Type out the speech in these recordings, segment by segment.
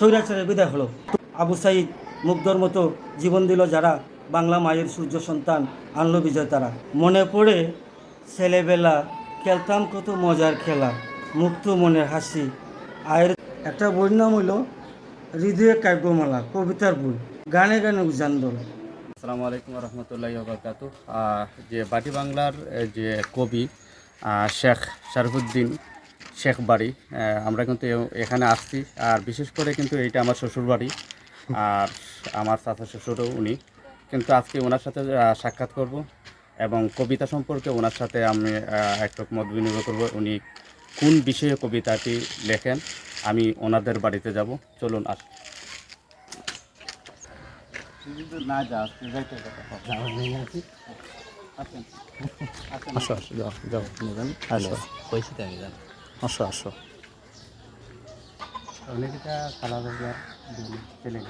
স্বৈরাচারের বিদায় হলো। আবু সাইদ মুগ্ধর মতো জীবন দিল যারা, বাংলা মায়ের সূর্য সন্তান আনলো বিজয় তারা। মনে পড়ে ছেলেবেলা, খেলতাম কত মজার খেলা, মুক্ত মনের হাসি। আয়ের একটা বইয়ের নাম হইল হৃদয়ে কাব্যমালা, কবিতার বই, গানে গানে উজানদল। আসসালামু আলাইকুম রহমতুল্লাহি ওয়াবারাকাতুহু। যে বাটি বাংলার যে কবি শেখ শরফুদ্দীন শেখ বাড়ি, আমরা কিন্তু এখানে আসছি। আর বিশেষ করে কিন্তু এইটা আমার শ্বশুর বাড়ি, আর আমার চাচা শ্বশুরও উনি। কিন্তু আজকে ওনার সাথে সাক্ষাৎ করব এবং কবিতা সম্পর্কে ওনার সাথে আমি একটু মত বিনিময় করব। উনি কোন বিষয়ে কবিতাটি লেখেন, আমি ওনাদের বাড়িতে যাব। চলুন আস। না যা যাইতে আসো আসো, যাও যাও, আসো পয়সা আমি জান, আসো আসো। অনেকটা কালা বাজার চলে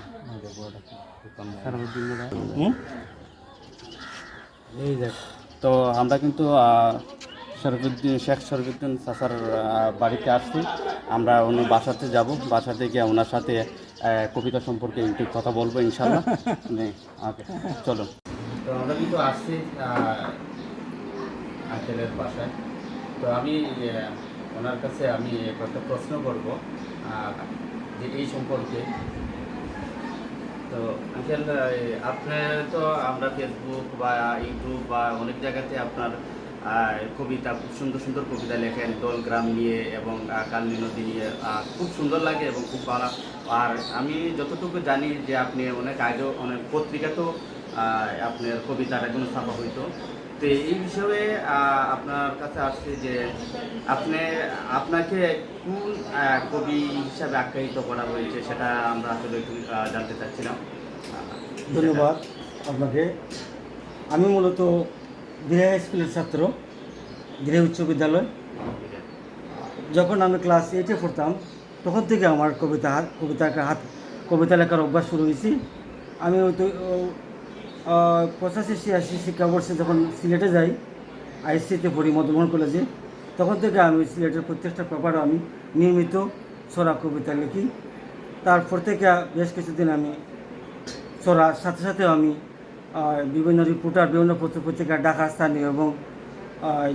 এই দেখ। তো আমরা কিন্তু শেখ শরফুদ্দীন চাচার বাড়িতে আসছি। আমরা উনি বাসাতে যাব, বাসাতে গিয়ে ওনার সাথে কবিতা সম্পর্কে একটু কথা বলবো ইনশাল্লাহ। ওকে চলো। তো আমরা কিন্তু আসছি আঙ্কেলের বাসায়। তো আমি ওনার কাছে আমি একটা প্রশ্ন করব যে এই সম্পর্কে। তো আঙ্কেল, আপনার তো আমরা ফেসবুক বা ইউটিউব বা অনেক জায়গাতে আপনার কবিতা, খুব সুন্দর সুন্দর কবিতা লেখেন দোল গ্রাম নিয়ে এবং কালনী নদী নিয়ে, খুব সুন্দর লাগে এবং খুব ভালো। আর আমি যতটুকু জানি যে আপনি অনেক আগেও অনেক পত্রিকাতেও আপনার কবিতার এখনো ছাপা হইতো। তো এই বিষয়ে আপনার কাছে আসছে যে আপনাকে কোন কবি হিসাবে আখ্যায়িত করা হয়েছে, সেটা আমরা আসলে একটু জানতে চাচ্ছিলাম। ধন্যবাদ আপনাকে। আমি মূলত দিরাই হাই স্কুলের ছাত্র, দিরাই উচ্চ বিদ্যালয়। যখন আমি ক্লাস 8-এ পড়তাম তখন থেকে আমার কবিতা লেখার অভ্যাস শুরু হয়েছি। আমি 85-86 শিক্ষাবর্ষে যখন সিলেটে যাই, আইএসসিতে পড়ি মধুমোহন কলেজে, তখন থেকে আমি সিলেটের প্রত্যেকটা পেপারে আমি নিয়মিত ছড়া কবিতা লিখি। তারপর থেকে বেশ কিছুদিন আমি ছড়ার সাথে সাথে আমি বিভিন্ন রিপোর্টার, বিভিন্ন পত্রিকা, ঢাকা স্থানীয় এবং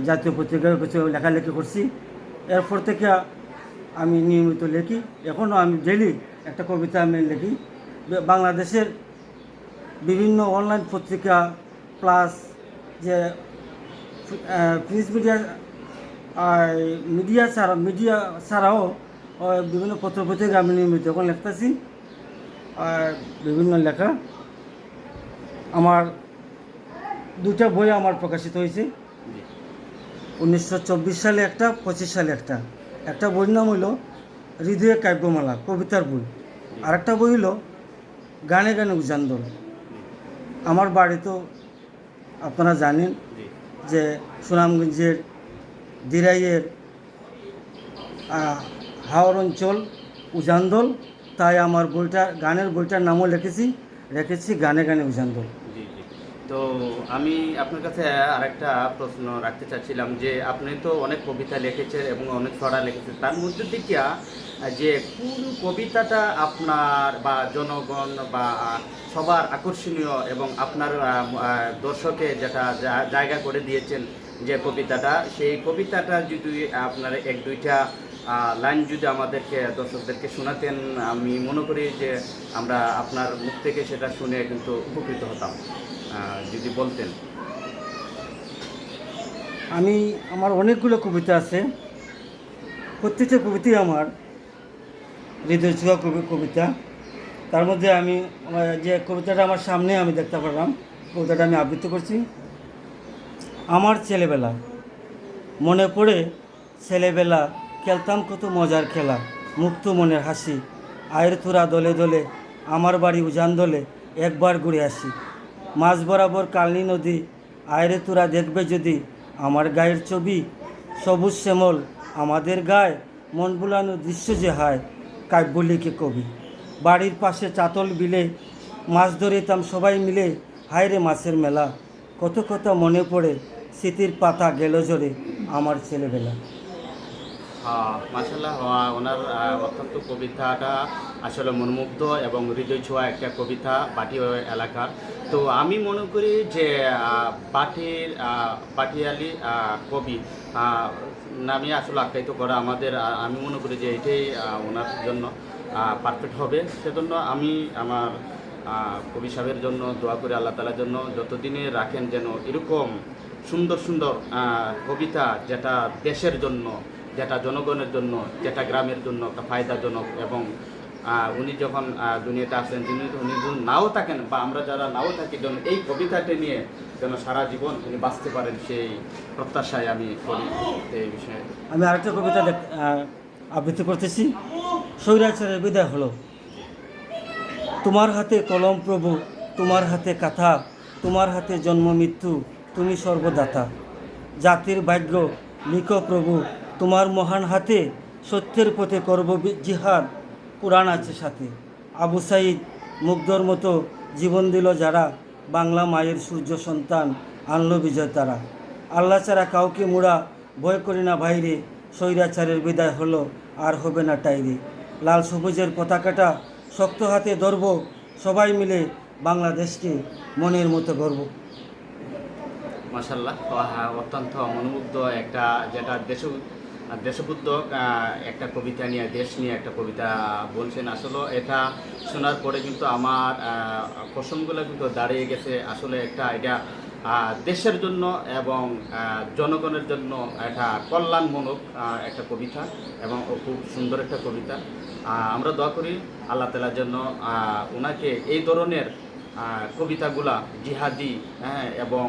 জাতীয় পত্রিকায় কিছু লেখালেখি করছি। এরপর থেকে আমি নিয়মিত লিখি। এখনও আমি ডেইলি একটা কবিতা আমি লিখি। বাংলাদেশের বিভিন্ন অনলাইন পত্রিকা প্লাস যে প্রিন্ট মিডিয়া ছাড়াও বিভিন্ন পত্রিকা আমি নিয়মিত এখন লিখতেছি। আর বিভিন্ন লেখা আমার 2টা বই আমার প্রকাশিত হয়েছে, 1924 সালে একটা, 25 সালে একটা। একটা বইয়ের নাম হইল হৃদয়ে কাব্যমালা, কবিতার বই। আর একটা বই হইল গানে গানে উজানদল। আমার বাড়ি তো আপনারা জানেন যে সুনামগঞ্জের দিরাইয়ের হাওর অঞ্চল উজানদল, তাই আমার গানের বইটার নামও রেখেছি গানে গানে উজানদল। জি জি। তো আমি আপনার কাছে আরেকটা প্রশ্ন রাখতে চাচ্ছিলাম যে আপনি তো অনেক কবিতা লিখেছেন এবং অনেক ছড়া লিখেছেন, তার মধ্যে থেকে যে কোন কবিতাটা আপনার বা জনগণ বা সবার আকর্ষণীয় এবং আপনার দর্শকে যেটা জায়গা করে দিয়েছেন যে কবিতাটা, সেই কবিতাটা যদি আপনার 1-2টা লাইন যদি আমাদেরকে দর্শকদেরকে শোনাতেন, আমি মনে করি যে আমরা আপনার মুখ থেকে সেটা শুনে কিন্তু উপকৃত হতাম, যদি বলতেন। আমার অনেকগুলো কবিতা আছে, প্রত্যেকটা কবিতাই আমার হৃদয় ছোঁয়া কবিতা। তার মধ্যে আমি যে কবিতাটা আমার সামনে আমি দেখতে পারলাম, কবিতাটা আমি আবৃত্তি করছি। আমার ছেলেবেলা, মনে পড়ে ছেলেবেলা, খেলতাম কত মজার খেলা, মুক্ত মনের হাসি। আয়ের তোরা দলে দলে, আমার বাড়ি উজানদলে, একবার ঘুরে আসি। মাঝ বরাবর কালনী নদী, আয়রে তোরা দেখবে যদি, আমার গায়ের ছবি সবুজ শ্যামল আমাদের গায়ে, মন বুলানো দৃশ্য যে হায়, কাব্য লিখে কবি। বাড়ির পাশে চাতল বিলে মাছ ধরিতাম সবাই মিলে, হায় রে মাছের মেলা, কত কথা মনে পড়ে, স্মৃতির পাতা গেল ঝরে, আমার ছেলেবেলা। মাশাআল্লাহ, ওনার অত্যন্ত কবিতাটা আসলে মনোমুগ্ধ এবং হৃদয় ছোঁয়া একটা কবিতা বাটি এলাকার। তো আমি মনে করি যে বাটিয়ালি কবি নামে আসলে আখ্যায়িত করা আমাদের আমি মনে করি যে এটাই ওনার জন্য পারফেক্ট হবে। সেজন্য আমি আমার কবি সাহেবের জন্য দোয়া করি, আল্লাহ তাআলার জন্য যতদিনে রাখেন যেন এরকম সুন্দর সুন্দর কবিতা, যেটা দেশের জন্য, যেটা জনগণের জন্য, যেটা গ্রামের জন্য একটা ফায়দাজনক, এবং উনি যখন দুনিয়াতে আসেন, উনি যদি নাও থাকেন বা আমরা যারা নাও থাকি, যেন এই কবিতাটি নিয়ে যেন সারা জীবন উনি বাঁচতে পারেন, সেই প্রত্যাশায় আমি করি এই বিষয়ে। আমি আরেকটা কবিতা আবৃত্তি করতেছি। স্বৈরাচারের বিদায় হলো, তোমার হাতে কলম প্রভু, তোমার হাতে কাঁথা, তোমার হাতে জন্ম মৃত্যু, তুমি সর্বদাতা। জাতির ভাগ্য লিখো প্রভু, তোমার মহান হাতে, সত্যের পথে করব জিহাদ, কোরআন আছে সাথে। আবু সাইদ মুগ্ধর মতো জীবন দিল যারা, বাংলা মায়ের সূর্য সন্তান আনলো বিজয় তারা। আল্লাহ ছাড়া কাউকে মোরা ভয় করি না ভাইরে, স্বৈরাচারের বিদায় হলো আর হবে না টাইরে। লাল সবুজের পতাকাটা শক্ত হাতে ধরব, সবাই মিলে বাংলাদেশকে মনের মতো গর্ব। মাশাল্লাহ, অত্যন্ত মনোমুগ্ধ একটা, যেটা দেশবোধক একটা কবিতা নিয়ে, দেশ নিয়ে একটা কবিতা বলছেন। আসলে এটা শোনার পরে কিন্তু আমার প্রসঙ্গগুলো কিন্তু দাঁড়িয়ে গেছে। আসলে এটা দেশের জন্য এবং জনগণের জন্য একটা কল্যাণমূলক একটা কবিতা, এবং খুব সুন্দর একটা কবিতা। আমরা দোয়া করি আল্লাহ তাআলার জন্য ওনাকে এই ধরনের কবিতাগুলা জিহাদি এবং